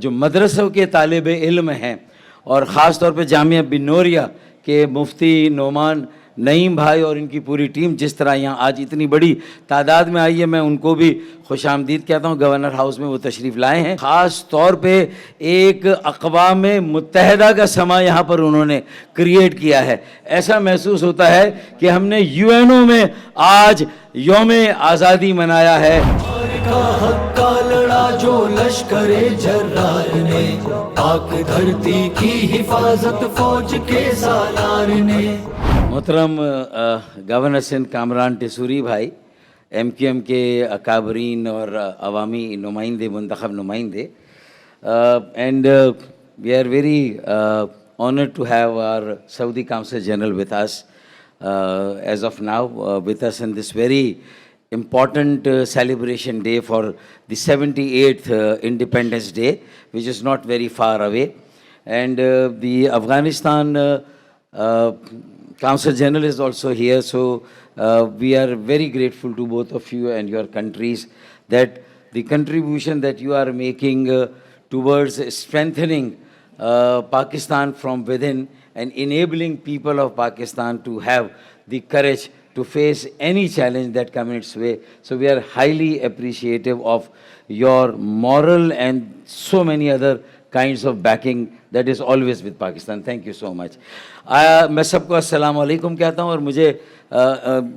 جو مدرسوں کے طالب علم ہیں اور خاص طور پہ جامعہ بن نوریہ کے مفتی نعمان نعیم بھائی اور ان کی پوری ٹیم جس طرح یہاں آج اتنی بڑی تعداد میں آئی ہے، میں ان کو بھی خوش آمدید کہتا ہوں۔ گورنر ہاؤس میں وہ تشریف لائے ہیں، خاص طور پہ ایک اقوام متحدہ کا سما یہاں پر انہوں نے کریٹ کیا ہے۔ ایسا محسوس ہوتا ہے کہ ہم نے UN میں آج یوم آزادی منایا ہے۔ حق کا لڑا جو لشکر جرار نے، پاک دھرتی کی حفاظت فوج کے سالار نے۔ محترم گورنر سندھ کامران ٹیسوری بھائی، MQM کے اکابرین اور عوامی نمائندے، منتخب نمائندے، and we are very honored to have our Saudi Consul General with us as of now, with us in this very important celebration day for the 78th Independence Day, which is not very far away. And the Afghanistan Consul General is also here, so we are very grateful to both of you and your countries that the contribution that you are making towards strengthening Pakistan from within and enabling people of Pakistan to have the courage to face any challenge that comes its way. So we are highly appreciative of your moral and so many other kinds of backing that is always with Pakistan. Thank you so much. میں سب کو السلام علیکم کہتا ہوں، اور مجھے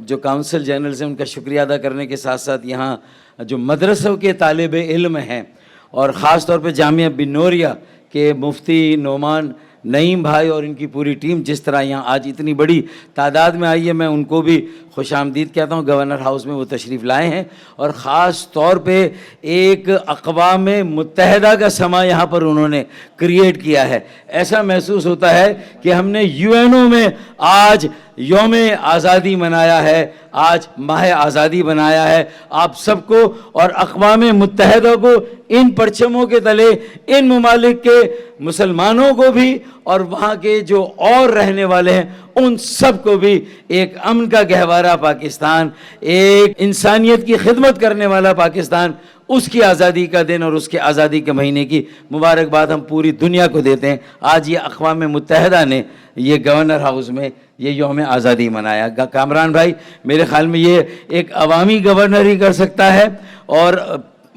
جو council generals ہیں ان کا شکریہ ادا کرنے کے ساتھ ساتھ یہاں جو مدرسوں کے طالب علم ہیں اور خاص طور پہ جامعہ بن نوریہ کے مفتی نعمان نعیم بھائی اور ان کی پوری ٹیم جس طرح یہاں آج اتنی بڑی تعداد میں آئی ہے، میں ان کو بھی خوش آمدید کہتا ہوں۔ گورنر ہاؤس میں وہ تشریف لائے ہیں اور خاص طور پہ ایک اقوام متحدہ کا سما یہاں پر انہوں نے کریٹ کیا ہے۔ ایسا محسوس ہوتا ہے کہ ہم نے UN میں آج یوم آزادی منایا ہے، آج ماہ آزادی بنایا ہے۔ آپ سب کو اور اقوام متحدہ کو ان پرچموں کے تلے ان ممالک کے مسلمانوں کو بھی اور وہاں کے جو اور رہنے والے ہیں ان سب کو بھی ایک امن کا گہوارہ پاکستان، ایک انسانیت کی خدمت کرنے والا پاکستان، اس کی آزادی کا دن اور اس کے آزادی کے مہینے کی مبارکباد ہم پوری دنیا کو دیتے ہیں۔ آج یہ اقوام متحدہ نے یہ گورنر ہاؤس میں یہ یوم آزادی منایا۔ کامران بھائی، میرے خیال میں یہ ایک عوامی گورنر ہی کر سکتا ہے، اور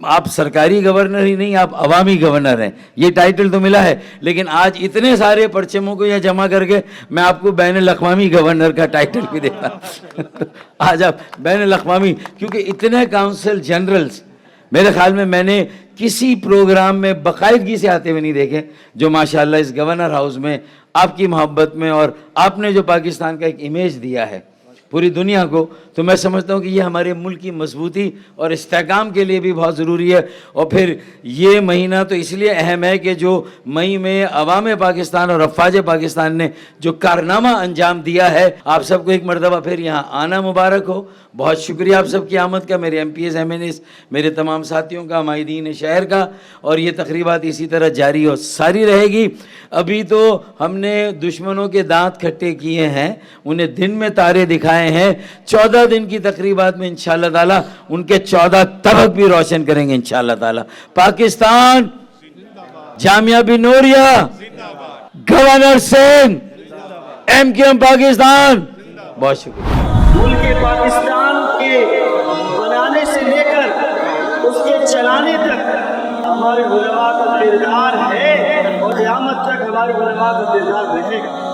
آپ سرکاری گورنر ہی نہیں، آپ عوامی گورنر ہیں، یہ ٹائٹل تو ملا ہے، لیکن آج اتنے سارے پرچموں کو یہ جمع کر کے میں آپ کو بین الاقوامی گورنر کا ٹائٹل بھی دیتا ہوں۔ آج آپ بین الاقوامی، کیونکہ اتنے کونسل جنرلز میرے خیال میں نے کسی پروگرام میں باقاعدگی سے آتے ہوئے نہیں دیکھے جو ماشاءاللہ اس گورنر ہاؤس میں آپ کی محبت میں اور آپ نے جو پاکستان کا ایک امیج دیا ہے پوری دنیا کو، تو میں سمجھتا ہوں کہ یہ ہمارے ملک کی مضبوطی اور استحکام کے لیے بھی بہت ضروری ہے۔ اور پھر یہ مہینہ تو اس لیے اہم ہے کہ جو مئی میں عوام پاکستان اور افواج پاکستان نے جو کارنامہ انجام دیا ہے، آپ سب کو ایک مرتبہ پھر یہاں آنا مبارک ہو۔ بہت شکریہ آپ سب کی آمد کا، میرے MPs MNAs، میرے تمام ساتھیوں کا، مائدین شہر کا، اور یہ تقریبات اسی طرح جاری اور ساری رہے گی۔ ابھی تو ہم نے دشمنوں کے دانت کھٹے کیے ہیں، انہیں دن میں تارے دکھائے ہیں، 14 دن کی تقریبات میں انشاءاللہ تعالیٰ ان کے 14 طبق بھی روشن کریں گے انشاءاللہ تعالیٰ۔ پاکستان، جامعہ بن نوریہ، گورنر سندھ، MQM پاکستان، بہت شکریہ۔ ملک پاکستان کے بنانے سے لے کر اس کے چلانے تک ہمارے علماء کا کردار ہے، اور قیامت تک ہمارے علماء کا کردار رہے گا۔